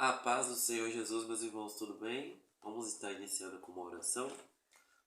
A paz do Senhor Jesus, meus irmãos, tudo bem? Vamos estar iniciando com uma oração.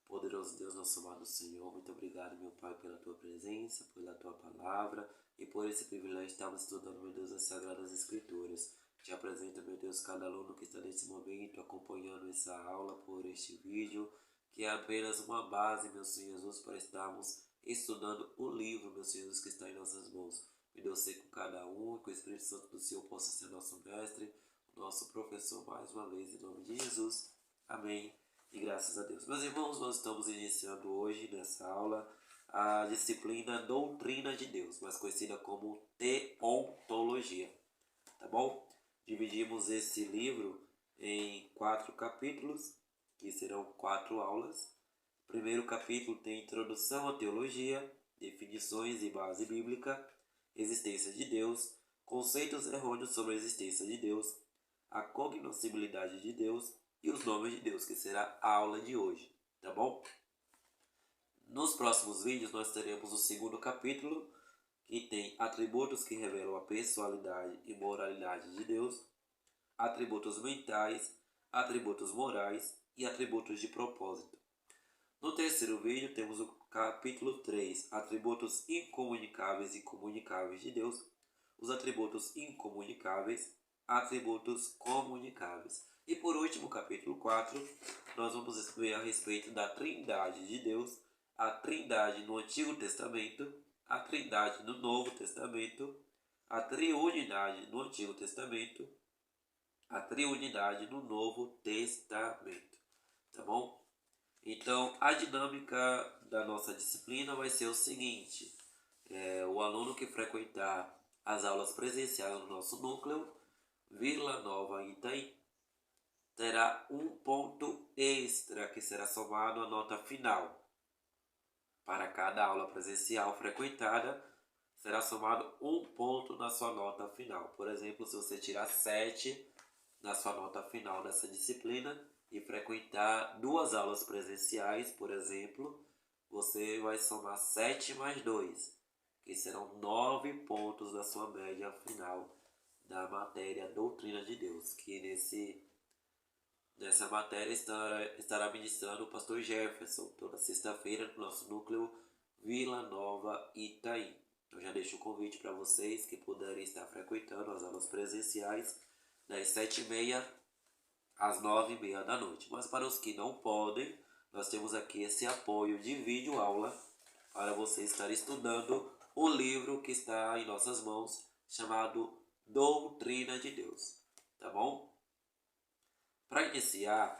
Poderoso Deus, nosso amado Senhor, muito obrigado, meu Pai, pela Tua presença, pela Tua palavra e por esse privilégio de estarmos estudando, meu Deus, as Sagradas Escrituras. Te apresento, meu Deus, cada aluno que está nesse momento acompanhando essa aula por este vídeo, que é apenas uma base, meu Senhor Jesus, para estarmos estudando o livro, meu Senhor Jesus, que está em nossas mãos. Me Deus, sei com cada um, que o Espírito Santo do Senhor possa ser nosso mestre, nosso professor mais uma vez, em nome de Jesus. Amém. E graças a Deus. Meus irmãos, nós estamos iniciando hoje nessa aula a disciplina Doutrina de Deus, mais conhecida como Teontologia. Tá bom? Dividimos esse livro em 4 capítulos, que serão 4 aulas. O primeiro capítulo tem Introdução à Teologia, Definições e Base Bíblica, Existência de Deus, Conceitos errôneos sobre a existência de Deus, a cognoscibilidade de Deus e os nomes de Deus, que será a aula de hoje, tá bom? Nos próximos vídeos nós teremos o segundo capítulo, que tem atributos que revelam a personalidade e moralidade de Deus, atributos mentais, atributos morais e atributos de propósito. No terceiro vídeo temos o capítulo 3, atributos incomunicáveis e comunicáveis de Deus, os atributos incomunicáveis, atributos comunicáveis. E por último, capítulo 4, nós vamos ver a respeito da Trindade de Deus, a Trindade no Antigo Testamento, a Trindade no Novo Testamento, a Triunidade no Antigo Testamento, a Triunidade no Novo Testamento. Tá bom? Então, a dinâmica da nossa disciplina vai ser o seguinte: o aluno que frequentar as aulas presenciais no nosso núcleo, Vila Nova Itaim, terá um ponto extra que será somado à nota final. Para cada aula presencial frequentada, será somado um ponto na sua nota final. Por exemplo, se você tirar 7 na sua nota final dessa disciplina e frequentar 2 aulas presenciais, por exemplo, você vai somar 7 mais 2, que serão 9 pontos da sua média final da matéria Doutrina de Deus, que nessa matéria estará ministrando o pastor Jefferson, toda sexta-feira no nosso núcleo Vila Nova Itaim. Eu já deixo o convite para vocês que puderem estar frequentando as aulas presenciais das 7h30 às 9h30 da noite. Mas para os que não podem, nós temos aqui esse apoio de vídeo aula para você estar estudando o livro que está em nossas mãos, chamado Doutrina de Deus. Tá bom? Para iniciar,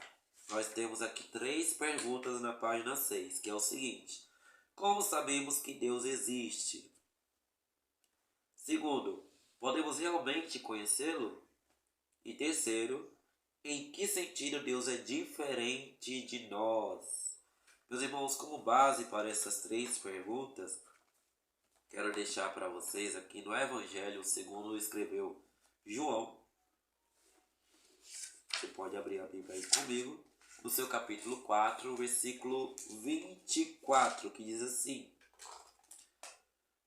nós temos aqui 3 perguntas na página 6, que é o seguinte: como sabemos que Deus existe? Segundo, podemos realmente conhecê-lo? E terceiro, em que sentido Deus é diferente de nós? Meus irmãos, como base para essas 3 perguntas, quero deixar para vocês aqui no Evangelho segundo escreveu João. Você pode abrir a Bíblia aí comigo, no seu capítulo 4, versículo 24, que diz assim: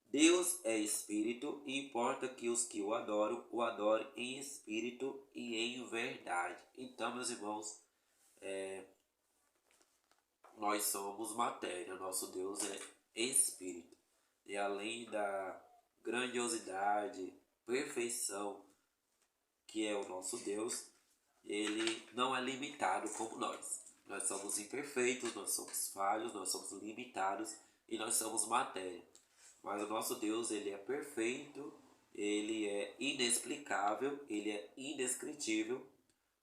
Deus é espírito e importa que os que o adorem em espírito e em verdade. Então, meus irmãos, nós somos matéria, nosso Deus é espírito. E além da grandiosidade, perfeição que é o nosso Deus, ele não é limitado como nós. Nós somos imperfeitos, nós somos falhos, nós somos limitados e nós somos matéria. Mas o nosso Deus, ele é perfeito, ele é inexplicável, ele é indescritível.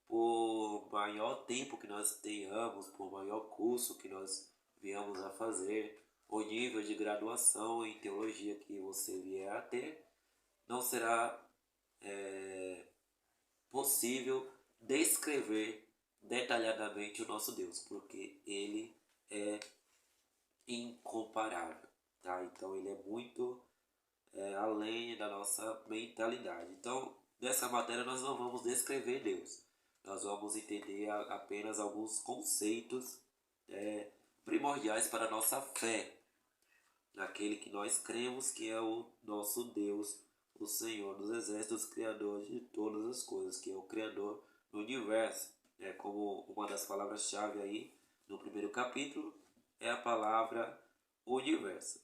Por maior tempo que nós tenhamos, por maior curso que nós viemos a fazer, o nível de graduação em teologia que você vier a ter, não será possível descrever detalhadamente o nosso Deus, porque ele é incomparável, tá? Então ele é muito além da nossa mentalidade. Então, nessa matéria nós não vamos descrever Deus, nós vamos entender apenas alguns conceitos primordiais para a nossa fé, naquele que nós cremos que é o nosso Deus o Senhor dos Exércitos, Criador de todas as coisas, que é o Criador do universo. É como uma das palavras-chave aí no primeiro capítulo é a palavra universo.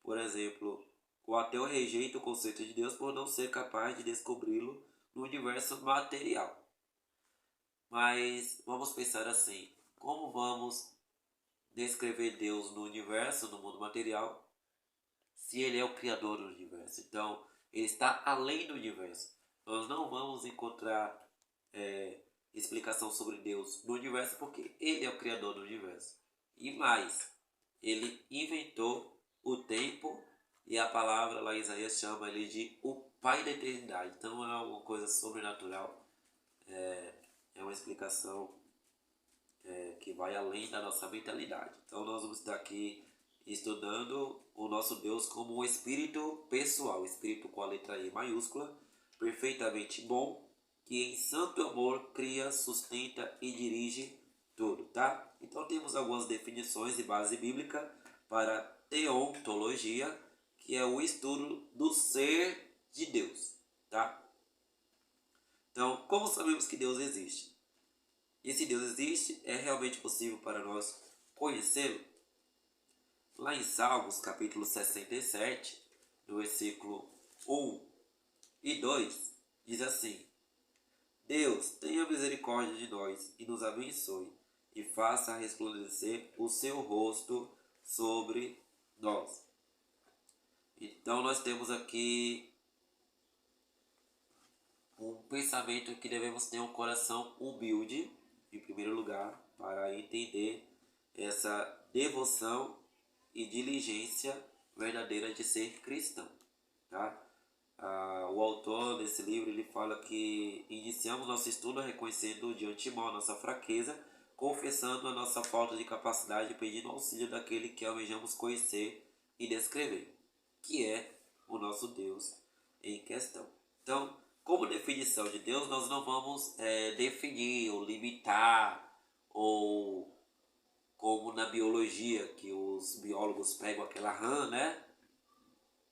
Por exemplo, o ateu rejeita o conceito de Deus por não ser capaz de descobri-lo no universo material. Mas vamos pensar assim: como vamos descrever Deus no universo, no mundo material, se ele é o criador do universo? Então, ele está além do universo. Nós não vamos encontrar explicação sobre Deus no universo porque ele é o criador do universo. E mais, ele inventou o tempo e a palavra lá em Isaías chama ele de o Pai da Eternidade. Então é uma coisa sobrenatural, é uma explicação que vai além da nossa mentalidade. Então nós vamos estar aqui estudando o nosso Deus como um espírito pessoal, espírito com a letra E maiúscula, perfeitamente bom, que em santo amor cria, sustenta e dirige tudo, tá? Então temos algumas definições de base bíblica para teontologia, que é o estudo do ser de Deus, tá? Então, como sabemos que Deus existe? E se Deus existe, é realmente possível para nós conhecê-lo? Lá em Salmos, capítulo 67, no versículo 1 e 2, diz assim: Deus, tenha misericórdia de nós e nos abençoe, e faça resplandecer o seu rosto sobre nós. Então nós temos aqui um pensamento que devemos ter um coração humilde, em primeiro lugar, para entender essa devoção e diligência verdadeira de ser cristão, tá? O autor desse livro ele fala que iniciamos nosso estudo reconhecendo de antemão a nossa fraqueza, confessando a nossa falta de capacidade e pedindo auxílio daquele que almejamos conhecer e descrever, que é o nosso Deus em questão. Então, como definição de Deus, nós não vamos definir ou limitar, ou como na biologia, que os biólogos pegam aquela rã, né?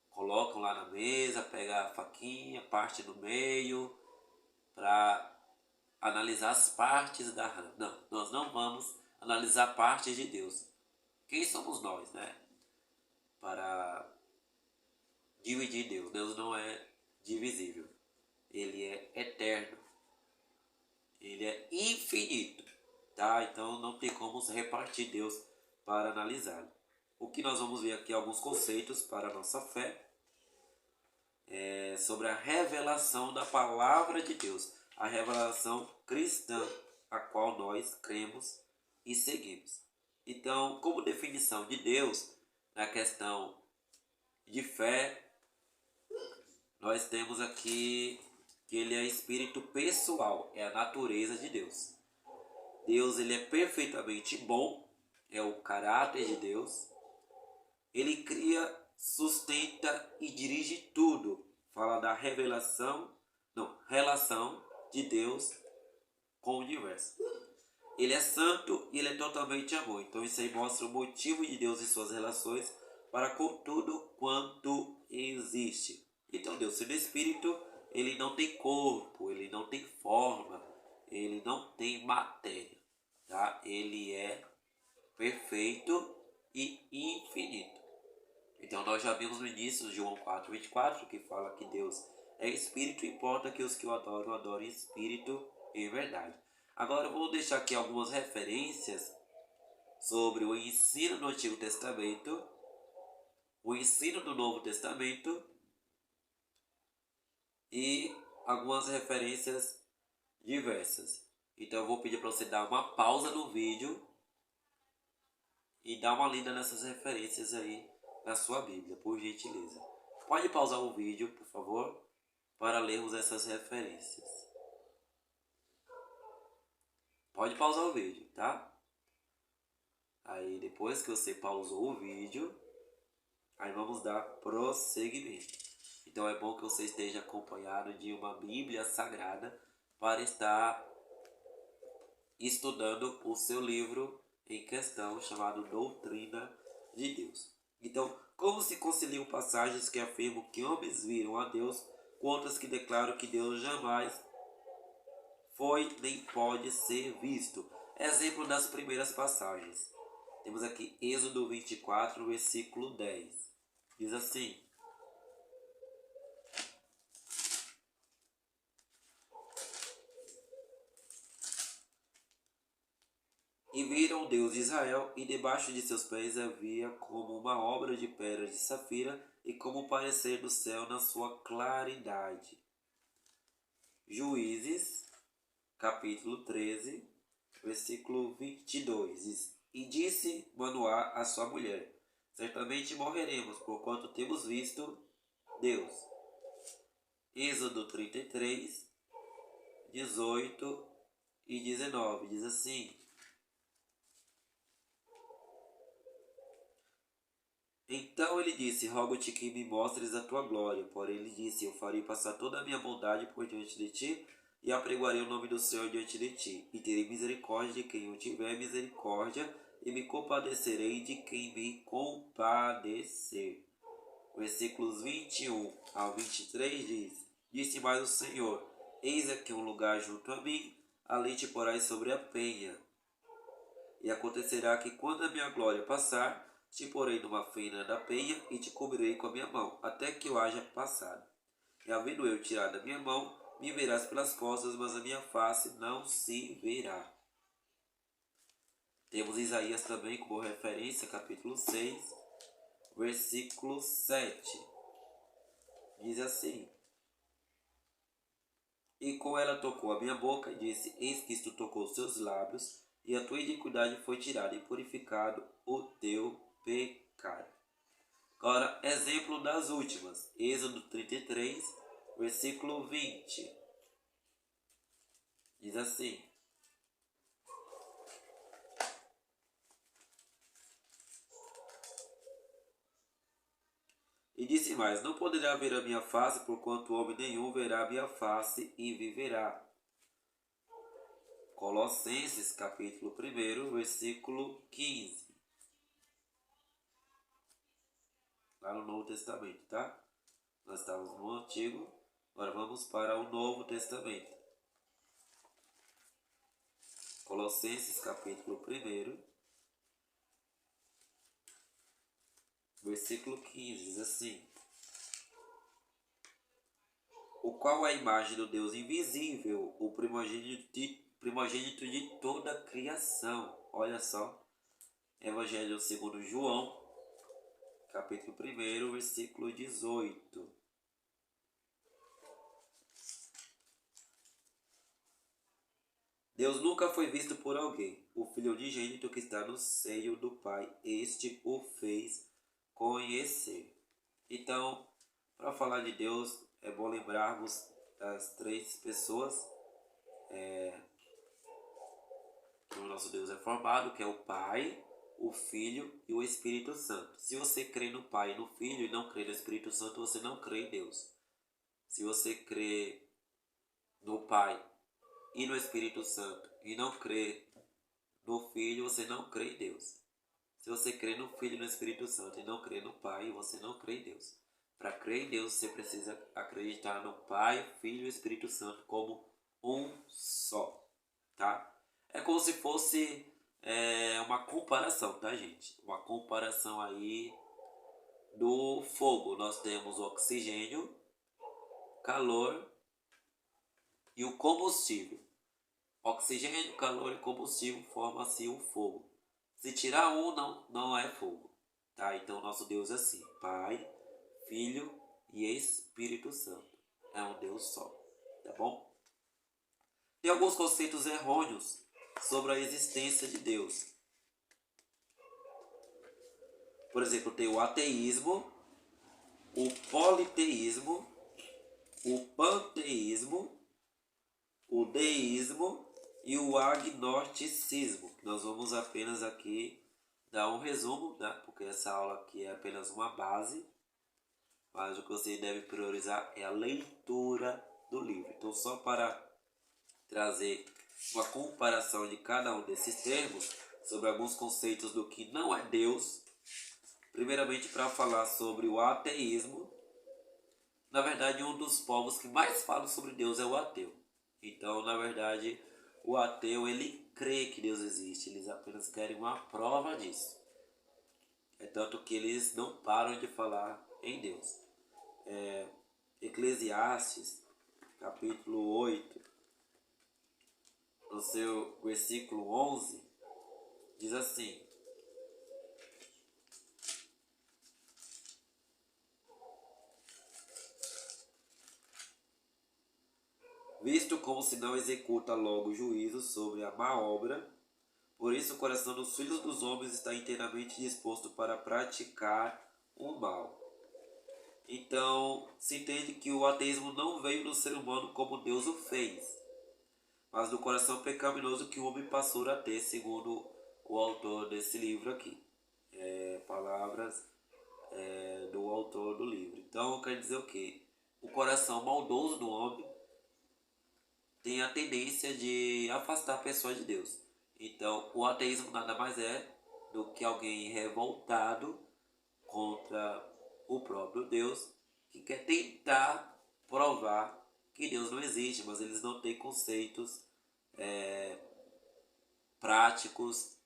Colocam lá na mesa, pega a faquinha, parte no meio, para analisar as partes da rã. Não, nós não vamos analisar partes de Deus. Quem somos nós, né? Para dividir Deus. Deus não é divisível. Ele é eterno. Ele é infinito, tá? Então não tem como se repartir Deus para analisá-lo. O que nós vamos ver aqui alguns conceitos para a nossa fé sobre a revelação da palavra de Deus, a revelação cristã, a qual nós cremos e seguimos. Então, como definição de Deus, na questão de fé, nós temos aqui que ele é espírito pessoal, é a natureza de Deus. Deus ele é perfeitamente bom, é o caráter de Deus. Ele cria, sustenta e dirige tudo. Fala da relação de Deus com o universo. Ele é santo e ele é totalmente amor. Então isso aí mostra o motivo de Deus e suas relações para com tudo quanto existe. Então Deus, sendo espírito, ele não tem corpo, ele não tem forma, ele não tem matéria, tá? Ele é perfeito e infinito. Então nós já vimos no início de João 4:24 que fala que Deus é espírito e importa que os que o adoram, adorem espírito e verdade. Agora eu vou deixar aqui algumas referências sobre o ensino do Antigo Testamento, o ensino do Novo Testamento e algumas referências diversas. Então eu vou pedir para você dar uma pausa no vídeo e dar uma lida nessas referências aí na sua Bíblia, por gentileza. Pode pausar o vídeo, por favor, para lermos essas referências. Pode pausar o vídeo, tá? Aí depois que você pausou o vídeo, aí vamos dar prosseguimento. Então é bom que você esteja acompanhado de uma Bíblia Sagrada para estar estudando o seu livro em questão chamado Doutrina de Deus. Então, como se conciliam passagens que afirmam que homens viram a Deus quanto as que declaram que Deus jamais foi nem pode ser visto. Exemplo das primeiras passagens. Temos aqui Êxodo 24, versículo 10. Diz assim: E viram o Deus de Israel, e debaixo de seus pés havia como uma obra de pedra de safira, e como o parecer do céu na sua claridade. Juízes, capítulo 13, versículo 22. Diz: E disse Manoá à sua mulher: Certamente morreremos, porquanto temos visto Deus. Êxodo 33, 18 e 19. Diz assim: Então ele disse: Rogo-te que me mostres a tua glória. Porém ele disse: Eu farei passar toda a minha bondade por diante de ti, e apregoarei o nome do Senhor diante de ti. E terei misericórdia de quem eu tiver misericórdia, e me compadecerei de quem me compadecer. Versículos 21 ao 23 diz: Disse mais o Senhor: Eis aqui um lugar junto a mim, ali te porás sobre a penha. E acontecerá que quando a minha glória passar, te porei numa fenda da penha e te cobrirei com a minha mão, até que eu haja passado. E havendo eu tirado a minha mão, me verás pelas costas, mas a minha face não se verá. Temos Isaías também como referência, capítulo 6, versículo 7. Diz assim: E com ela tocou a minha boca e disse: Eis que isto tocou os seus lábios, e a tua iniquidade foi tirada e purificado o teu pecado. Agora, exemplo das últimas. Êxodo 33, versículo 20. Diz assim: E disse mais: Não poderá ver a minha face, porquanto homem nenhum verá a minha face e viverá. Colossenses, capítulo 1, versículo 15. Lá no Novo Testamento, tá? Nós estávamos no Antigo, agora vamos para o Novo Testamento. Colossenses, capítulo 1, versículo 15, diz assim: O qual é a imagem do Deus invisível, o primogênito de toda a criação. Olha só, Evangelho segundo João, capítulo 1, versículo 18. Deus nunca foi visto por alguém. O Filho unigênito que está no seio do Pai, este o fez conhecer. Então, para falar de Deus, é bom lembrarmos das três pessoas que o nosso Deus é formado, que é o Pai, o Filho e o Espírito Santo. Se você crê no Pai e no Filho e não crê no Espírito Santo, você não crê em Deus. Se você crê no Pai e no Espírito Santo e não crê no Filho, você não crê em Deus. Se você crê no Filho e no Espírito Santo e não crê no Pai, você não crê em Deus. Para crer em Deus, você precisa acreditar no Pai, Filho e Espírito Santo como um só, tá? É como se fosse uma comparação, tá, gente? Uma comparação aí do fogo. Nós temos o oxigênio, calor e o combustível. Oxigênio, calor e combustível formam-se um fogo. Se tirar um, não é fogo. Tá? Então, nosso Deus é assim: Pai, Filho e Espírito Santo. É um Deus só. Tá bom? Tem alguns conceitos errôneos sobre a existência de Deus. Por exemplo, tem o ateísmo, o politeísmo, o panteísmo, o deísmo e o agnosticismo. Nós vamos apenas aqui dar um resumo, né? Porque essa aula aqui é apenas uma base, mas o que você deve priorizar é a leitura do livro. Então, só para trazer uma comparação de cada um desses termos sobre alguns conceitos do que não é Deus, primeiramente para falar sobre o ateísmo. na verdade, um dos povos que mais falam sobre Deus é o ateu. Então, na verdade, o ateu, ele crê que Deus existe, eles apenas querem uma prova disso. É tanto que eles não param de falar em Deus. Eclesiastes, capítulo 8, no seu versículo 11, diz assim: visto como se não executa logo juízo sobre a má obra, por isso o coração dos filhos dos homens está inteiramente disposto para praticar o mal. Então, se entende que o ateísmo não veio no ser humano como Deus o fez, mas do coração pecaminoso que o homem passou a ter, segundo o autor desse livro aqui. Palavras do autor do livro. Então, quer dizer o quê? O coração maldoso do homem tem a tendência de afastar a pessoa de Deus. Então, o ateísmo nada mais é do que alguém revoltado contra o próprio Deus, que quer tentar provar que Deus não existe, mas eles não têm conceitos práticos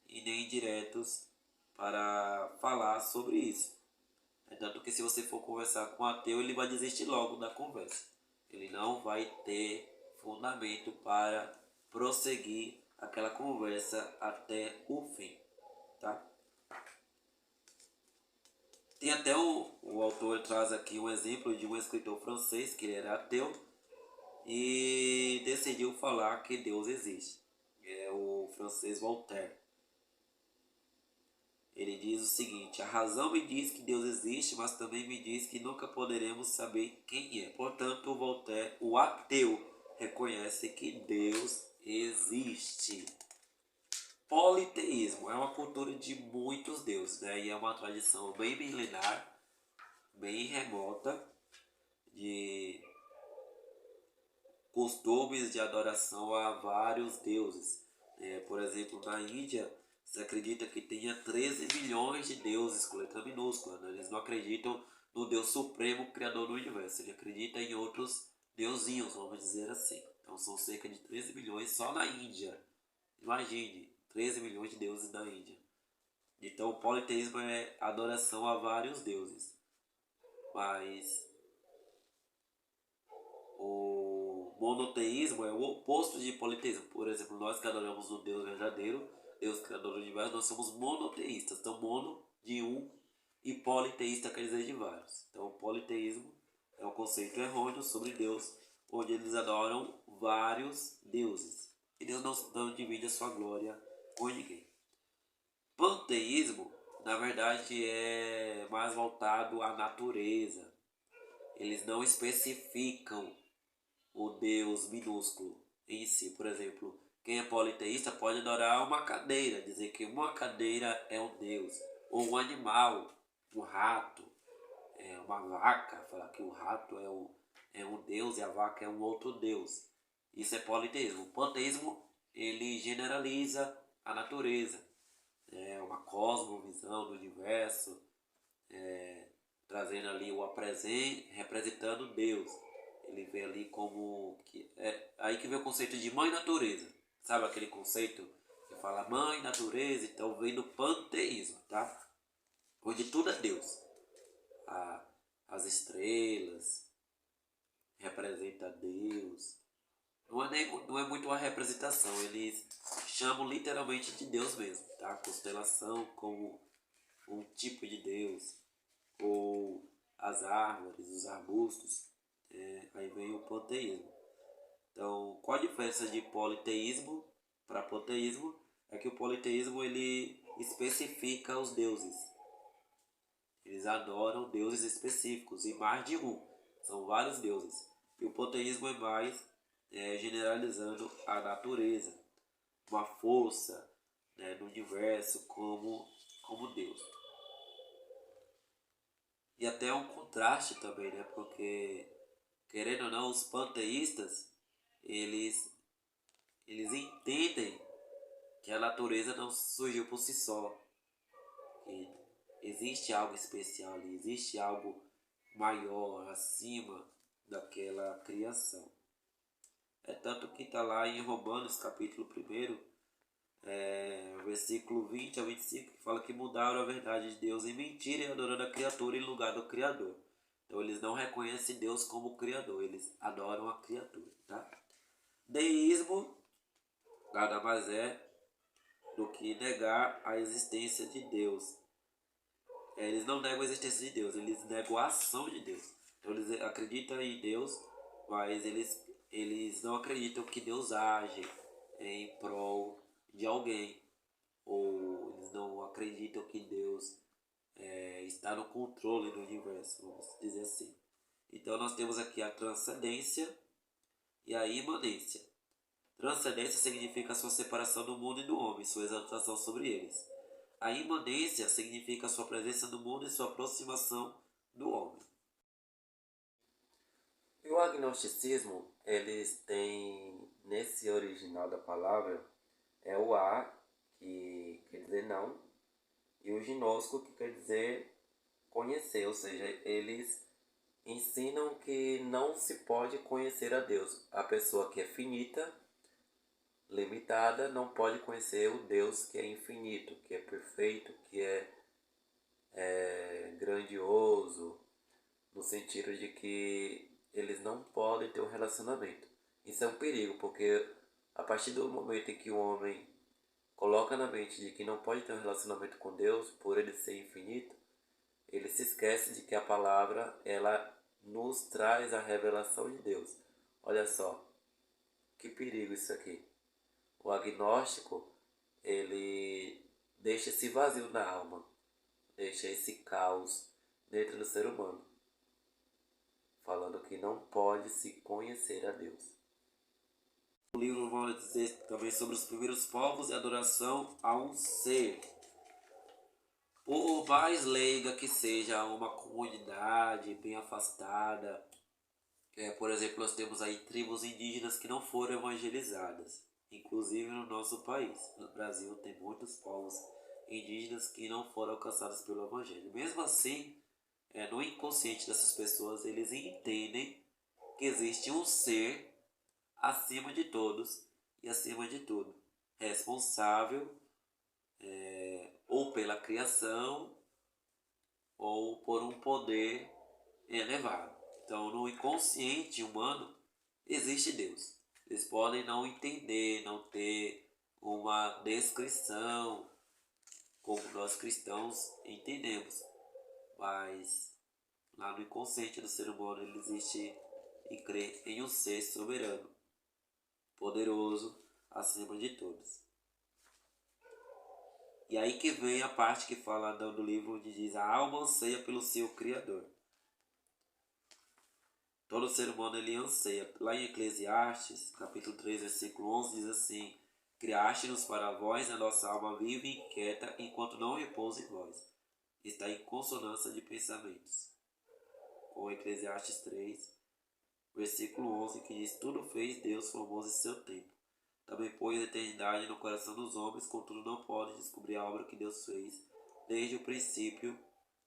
e nem diretos para falar sobre isso. É tanto que se você for conversar com um ateu, ele vai desistir logo da conversa. Ele não vai ter fundamento para prosseguir aquela conversa até o fim, tá? Tem até o autor traz aqui um exemplo de um escritor francês que ele era ateu e decidiu falar que Deus existe. É o francês Voltaire. Ele diz o seguinte: a razão me diz que Deus existe, mas também me diz que nunca poderemos saber quem é. Portanto, Voltaire, o ateu, reconhece que Deus existe. Politeísmo é uma cultura de muitos deuses, né? E é uma tradição bem milenar, bem remota, de costumes de adoração a vários deuses. Por exemplo, na Índia, se acredita que tenha 13 milhões de deuses com letra minúscula. Né? Eles não acreditam no Deus Supremo, Criador do Universo. Ele acredita em outros deusinhos, vamos dizer assim. Então são cerca de 13 milhões só na Índia. Imagine, 13 milhões de deuses na Índia. Então o politeísmo é adoração a vários deuses. Mas o monoteísmo é o oposto de politeísmo. Por exemplo, nós que adoramos o Deus verdadeiro, Deus criador do universo, nós somos monoteístas. Então, mono de um e politeísta quer dizer de vários. Então, o politeísmo é um conceito errôneo sobre Deus, onde eles adoram vários deuses. E Deus não divide a sua glória com ninguém. Panteísmo, na verdade, é mais voltado à natureza. Eles não especificam o Deus minúsculo em si. Por exemplo, quem é politeísta pode adorar uma cadeira, dizer que uma cadeira é um Deus. Ou um animal, um rato, uma vaca, falar que o rato é um Deus e a vaca é um outro Deus. Isso é politeísmo. O panteísmo, ele generaliza a natureza. É uma cosmovisão do universo, trazendo ali o apresente, representando Deus. Ele vê ali como que aí que vem o conceito de mãe natureza. Sabe aquele conceito que fala mãe natureza? Então vem do panteísmo, tá? Onde tudo é Deus. As estrelas representa Deus. Não é muito uma representação, eles chamam literalmente de Deus mesmo, tá? Constelação como um tipo de Deus, ou as árvores, os arbustos, aí vem o panteísmo. Então, qual a diferença de politeísmo para panteísmo? É que o politeísmo ele especifica os deuses. Eles adoram deuses específicos e mais de um. São vários deuses. E o panteísmo é mais generalizando a natureza, uma força, né, no universo como Deus. E até um contraste também, né? Porque, querendo ou não, os panteístas, eles entendem que a natureza não surgiu por si só. Que existe algo especial ali, existe algo maior, acima daquela criação. É tanto que está lá em Romanos, capítulo 1, versículo 20 a 25, que fala que mudaram a verdade de Deus em mentira e adorando a criatura em lugar do Criador. Então eles não reconhecem Deus como Criador, eles adoram a criatura, tá? Deísmo nada mais é do que negar a existência de Deus. Eles não negam a existência de Deus, eles negam a ação de Deus. Então eles acreditam em Deus, mas eles não acreditam que Deus age em prol de alguém. Ou eles não acreditam que Deus está no controle do universo, vamos dizer assim. Então nós temos aqui a transcendência e a imanência. Transcendência significa a sua separação do mundo e do homem, sua exaltação sobre eles. A imanência significa a sua presença no mundo e sua aproximação do homem. E o agnosticismo, eles têm, nesse original da palavra, é o a, que quer dizer não, e o gnosco, que quer dizer conhecer, ou seja, eles ensinam que não se pode conhecer a Deus. A pessoa que é finita, limitada, não pode conhecer o Deus que é infinito, que é perfeito, que é grandioso, no sentido de que eles não podem ter um relacionamento. Isso é um perigo, porque a partir do momento em que o homem coloca na mente de que não pode ter um relacionamento com Deus, por ele ser infinito, ele se esquece de que a palavra, ela nos traz a revelação de Deus. Olha só, que perigo isso aqui. O agnóstico, ele deixa esse vazio na alma, deixa esse caos dentro do ser humano, falando que não pode se conhecer a Deus. O livro vai dizer também sobre os primeiros povos e adoração a um ser. Por mais leiga que seja uma comunidade bem afastada, por exemplo, nós temos aí tribos indígenas que não foram evangelizadas, inclusive no nosso país. No Brasil tem muitos povos indígenas que não foram alcançados pelo evangelho. Mesmo assim, no inconsciente dessas pessoas, eles entendem que existe um ser acima de todos e acima de tudo, responsável ou pela criação ou por um poder elevado. Então, no inconsciente humano existe Deus. Eles podem não entender, não ter uma descrição como nós cristãos entendemos, mas lá no inconsciente do ser humano ele existe e crê em um ser soberano, poderoso, acima de todos. E aí que vem a parte que fala do livro onde diz: a alma anseia pelo seu Criador. Todo ser humano ele anseia. Lá em Eclesiastes, capítulo 3, versículo 11, diz assim: criaste-nos para vós, a nossa alma vive e inquieta, enquanto não repousa em vós. Está em consonância de pensamentos. Com Eclesiastes 3, versículo 11, que diz: tudo fez Deus formoso em seu tempo. Também pôs a eternidade no coração dos homens, contudo não pode descobrir a obra que Deus fez, desde o princípio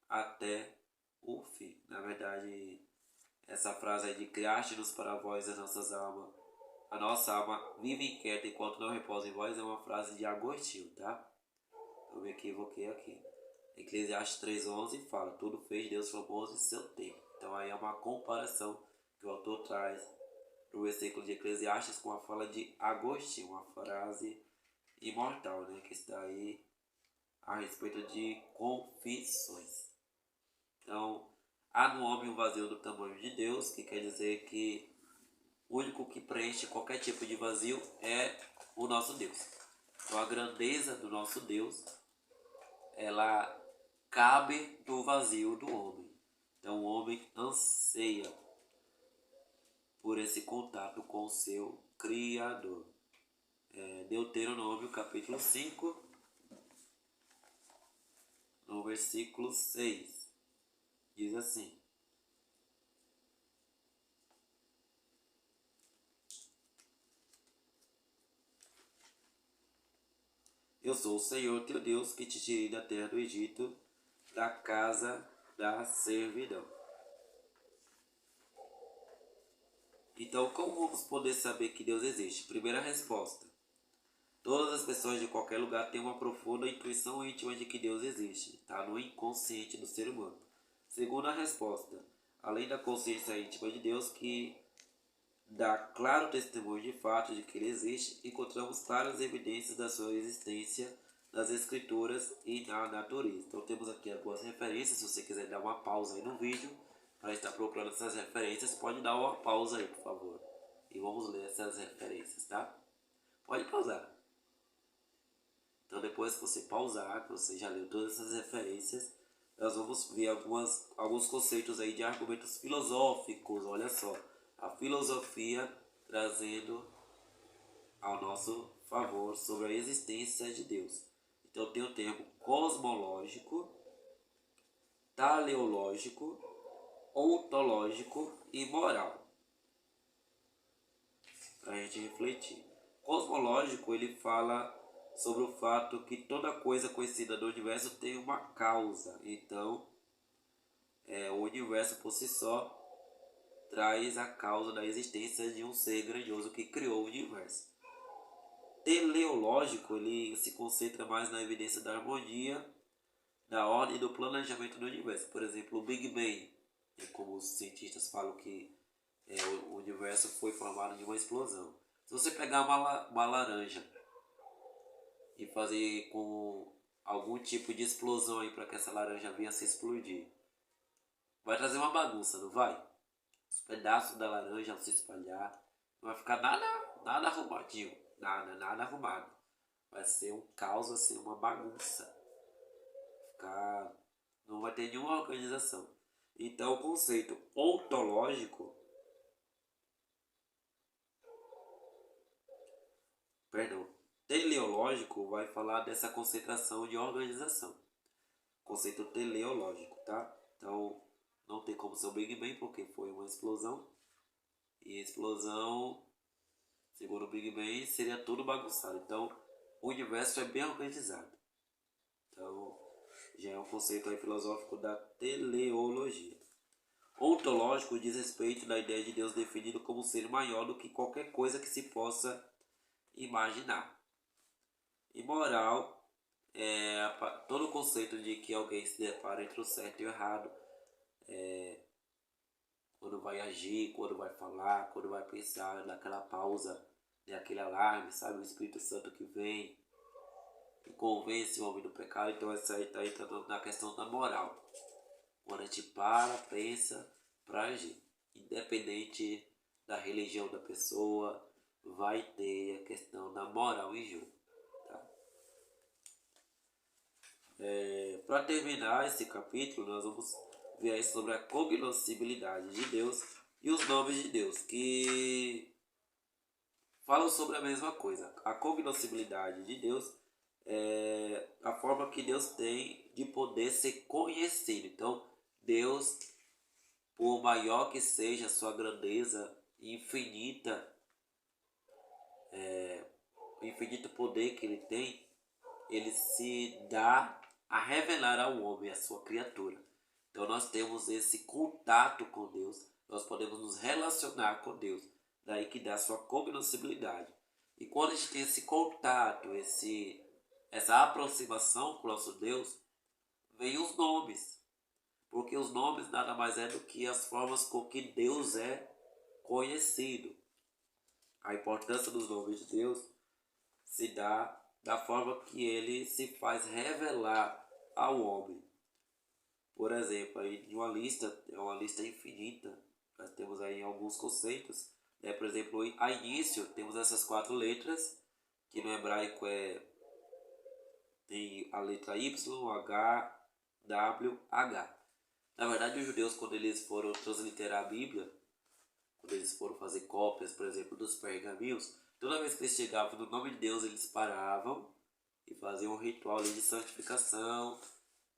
até o fim. Na verdade, essa frase aí de criaste-nos para vós as nossas almas, a nossa alma vive inquieta enquanto não repousa em vós, é uma frase de Agostinho, tá? Eu me equivoquei aqui. Eclesiastes 3,11 fala: tudo fez Deus formoso em seu tempo. Então aí é uma comparação que o autor traz no versículo de Eclesiastes com a fala de Agostinho, uma frase imortal, né, que está aí a respeito de confissões. Então, há no homem um vazio do tamanho de Deus, que quer dizer que o único que preenche qualquer tipo de vazio é o nosso Deus. Então, a grandeza do nosso Deus, ela cabe no vazio do homem. Então, o homem anseia por esse contato com o seu Criador. Deuteronômio capítulo 5, no versículo 6, diz assim: eu sou o Senhor teu Deus que te tirei da terra do Egito, da casa da servidão. Então, como vamos poder saber que Deus existe? Primeira resposta. Todas as pessoas de qualquer lugar têm uma profunda intuição íntima de que Deus existe. Está no inconsciente do ser humano. Segunda resposta. Além da consciência íntima de Deus, que dá claro testemunho de fato de que Ele existe, encontramos claras evidências da sua existência nas Escrituras e na natureza. Então temos aqui algumas referências. Se você quiser dar uma pausa aí no vídeo para estar procurando essas referências, pode dar uma pausa aí, por favor. E vamos ler essas referências, tá? Pode pausar. Então depois que você pausar, que você já leu todas essas referências, nós vamos ver alguns conceitos aí de argumentos filosóficos. Olha só, a filosofia trazendo ao nosso favor sobre a existência de Deus. Então tem o termo cosmológico, teleológico, ontológico e moral, para a gente refletir. Cosmológico, ele fala sobre o fato que toda coisa conhecida do universo tem uma causa. Então, o universo por si só traz a causa da existência de um ser grandioso que criou o universo. Teleológico, ele se concentra mais na evidência da harmonia, da ordem e do planejamento do universo. Por exemplo, o Big Bang, como os cientistas falam que o universo foi formado de uma explosão. Se você pegar uma laranja e fazer com algum tipo de explosão aí para que essa laranja venha a se explodir, vai trazer uma bagunça, não vai? Os pedaços da laranja vão se espalhar, não vai ficar nada arrumadinho, nada arrumado. Vai ser um caos, vai ser uma bagunça. Não vai ter nenhuma organização. Então o conceito ontológico, teleológico vai falar dessa concentração de organização. Conceito teleológico, tá? Então não tem como ser o Big Bang porque foi uma explosão. E a explosão, segundo o Big Bang, seria tudo bagunçado. Então o universo é bem organizado. Então já é um conceito aí filosófico da teleologia. Ontológico diz respeito da ideia de Deus definido como ser maior do que qualquer coisa que se possa imaginar. E moral é todo o conceito de que alguém se depara entre o certo e o errado, quando vai agir, quando vai falar, quando vai pensar, naquela pausa, naquele alarme, sabe? O Espírito Santo que vem e convence o homem do pecado. Então essa aí está entrando na questão da moral. Quando a gente pensa para agir, independente da religião da pessoa, vai ter a questão da moral em jogo. Tá? Para terminar esse capítulo, nós vamos ver aí sobre a cognoscibilidade de Deus e os nomes de Deus, que falam sobre a mesma coisa. A cognoscibilidade de Deus é a forma que Deus tem de poder ser conhecido. Então, Deus, por maior que seja a sua grandeza infinita, o infinito poder que ele tem, ele se dá a revelar ao homem, a sua criatura. Então nós temos esse contato com Deus, nós podemos nos relacionar com Deus, daí que dá a sua cognoscibilidade. E quando a gente tem esse contato, essa aproximação com o nosso Deus, vem os nomes. Porque os nomes nada mais é do que as formas com que Deus é conhecido. A importância dos nomes de Deus se dá da forma que ele se faz revelar ao homem. Por exemplo, aí de uma lista, é uma lista infinita, nós temos aí alguns conceitos. Por exemplo, a início temos essas 4 letras, que no hebraico tem a letra Y, H, W, H. Na verdade, os judeus, quando eles foram transliterar a Bíblia, quando eles foram fazer cópias, por exemplo, dos pergaminhos, toda vez que eles chegavam no nome de Deus, eles paravam e faziam um ritual ali de santificação,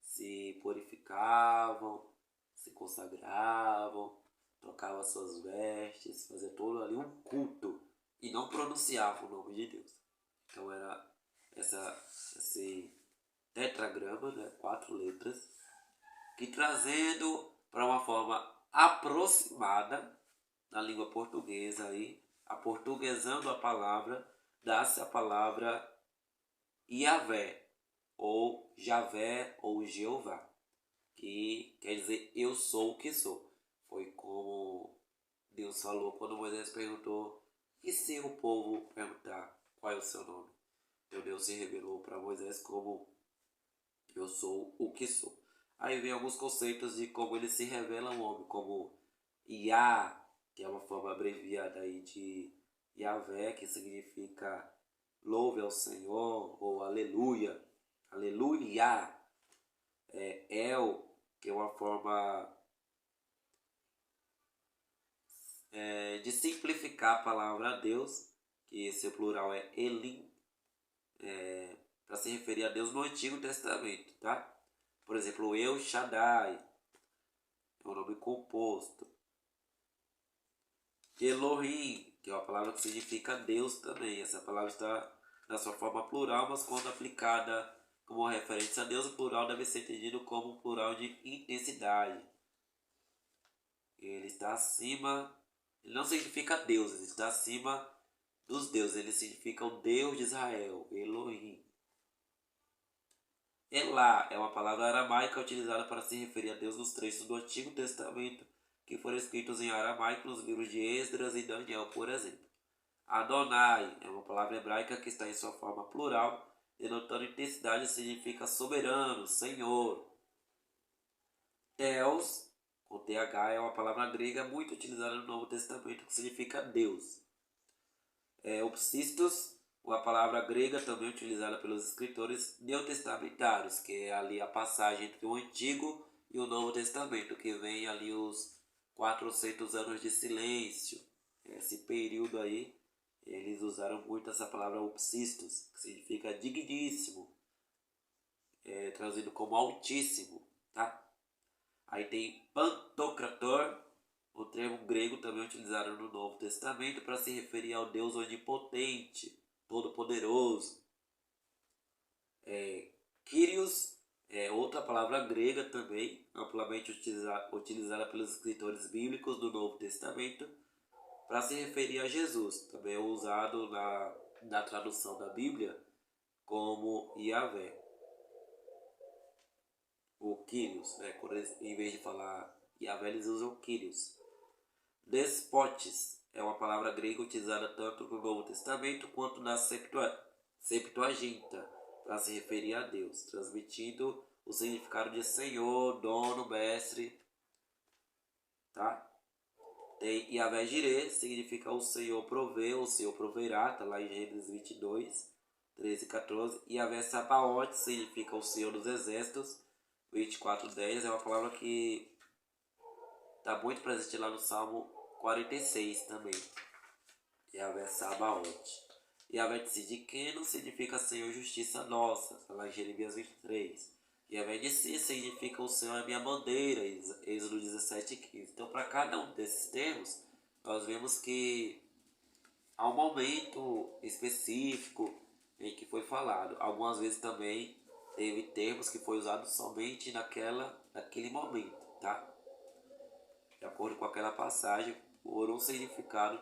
se purificavam, se consagravam, trocavam suas vestes, faziam todo ali um culto e não pronunciavam o nome de Deus. Então era esse tetragrama, né, 4 letras, que trazendo para uma forma aproximada na língua portuguesa aí, aportuguesando a palavra, dá-se a palavra Yahvé, ou Javé, ou Jeová, que quer dizer eu sou o que sou. Foi como Deus falou quando Moisés perguntou: e se o povo perguntar qual é o seu nome? Então Deus se revelou para Moisés como eu sou o que sou. Aí vem alguns conceitos de como ele se revela ao homem, como Yah, que é uma forma abreviada aí de Yahvé, que significa louve ao Senhor, ou aleluia, aleluia. El, que é uma forma de simplificar a palavra a Deus, que seu plural é Elim, para se referir a Deus no Antigo Testamento, tá? Por exemplo, El Shaddai é um nome composto. Elohim, que é uma palavra que significa Deus também. Essa palavra está na sua forma plural, mas quando aplicada como referência a Deus, o plural deve ser entendido como um plural de intensidade. Ele está acima, ele não significa Deus, ele está acima dos deuses, ele significa o Deus de Israel, Elohim. Elá é uma palavra aramaica utilizada para se referir a Deus nos trechos do Antigo Testamento que foram escritos em aramaico nos livros de Esdras e Daniel, por exemplo. Adonai é uma palavra hebraica que está em sua forma plural, denotando intensidade e significa soberano, senhor. Theos, com TH, é uma palavra grega muito utilizada no Novo Testamento que significa Deus. Opsistos, uma palavra grega também utilizada pelos escritores neotestamentários, que é ali a passagem entre o Antigo e o Novo Testamento, que vem ali os 400 anos de silêncio. Esse período aí, eles usaram muito essa palavra opsistos, que significa digníssimo, traduzido como altíssimo, tá? Aí tem Pantocrator, o termo grego também utilizado no Novo Testamento para se referir ao Deus onipotente, todo-poderoso. Kyrios é outra palavra grega também, amplamente utilizada pelos escritores bíblicos do Novo Testamento para se referir a Jesus. Também é usado na tradução da Bíblia como Yahvé. O Kyrios, né? Em vez de falar Yahvé, eles usam Kyrios. Despotes é uma palavra grega utilizada tanto no Novo Testamento quanto na Septuaginta para se referir a Deus, transmitindo o significado de Senhor, dono, mestre, tá? Tem Yahvé Jireh, significa o Senhor provê, o Senhor proverá, tá lá em Gênesis 22, 13 e 14. Yahvé Sabaoth significa o Senhor dos exércitos, 24:10, é uma palavra que está muito presente lá no Salmo 46 também. Yahvé Sabaoth. Yahvé Tzidkenu significa Senhor justiça nossa, está lá em Jeremias 23. Yahvé Nissi significa o Senhor é minha bandeira, Êxodo 17:15. Então, para cada um desses termos, nós vemos que há um momento específico em que foi falado. Algumas vezes também teve termos que foi usado somente naquele momento, tá? De acordo com aquela passagem, por um significado,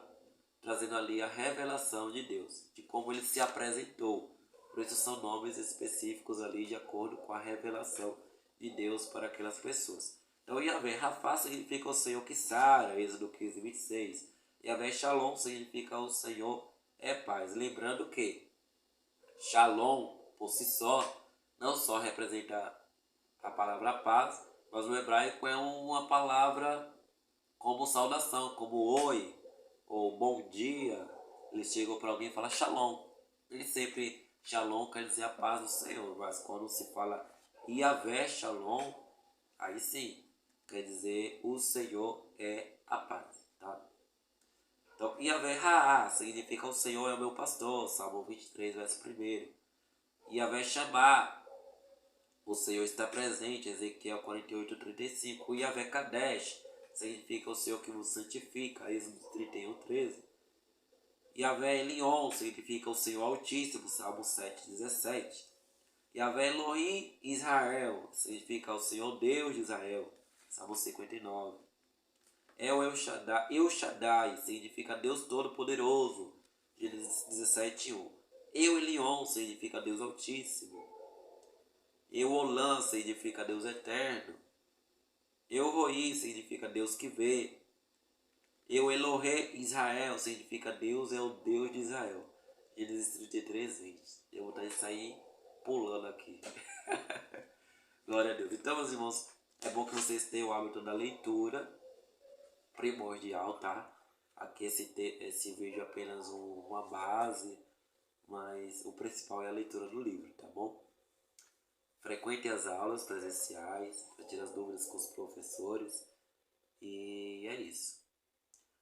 trazendo ali a revelação de Deus, de como ele se apresentou. Por isso são nomes específicos ali de acordo com a revelação de Deus para aquelas pessoas. Então Yahvé Rafá significa o Senhor que sara, Êxodo 15:26. Yahvé Shalom significa o Senhor é paz. Lembrando que Shalom, por si só, não só representa a palavra paz, mas no hebraico é uma palavra como saudação, como oi, ou bom dia. Eles chegam para alguém e falam shalom. Ele sempre, shalom quer dizer a paz do Senhor, mas quando se fala Yahvé Shalom, aí sim, quer dizer o Senhor é a paz, tá? Então, Yahvé Ha'á significa o Senhor é o meu pastor, Salmo 23, verso 1. Yahvé Shammah, o Senhor está presente, Ezequiel 48:35. Yahvé Kadesh significa o Senhor que vos santifica, Êxodo 31:13. Yahvé Elion significa o Senhor Altíssimo, Salmo 7:17. Yahvé Elohim Israel significa o Senhor Deus de Israel, Salmo 59. é o El Shaddai. El Shaddai significa Deus Todo-Poderoso. Gênesis 17:1. Eu Elion significa Deus Altíssimo. Eu Olam significa Deus Eterno. Eu Roi significa Deus que vê. Eu Elohe Israel significa Deus é o Deus de Israel. Gênesis 33:20. Eu vou estar sair pulando aqui. Glória a Deus. Então, meus irmãos, é bom que vocês tenham o hábito da leitura primordial, tá? Aqui esse vídeo é apenas uma base, mas o principal é a leitura do livro, tá bom? Frequentem as aulas presenciais, tire as dúvidas com os professores e é isso.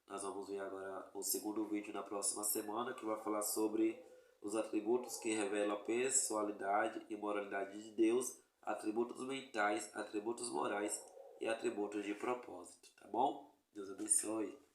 Nós vamos ver agora o segundo vídeo na próxima semana, que vai falar sobre os atributos que revelam a pessoalidade e moralidade de Deus, atributos mentais, atributos morais e atributos de propósito, tá bom? Deus abençoe.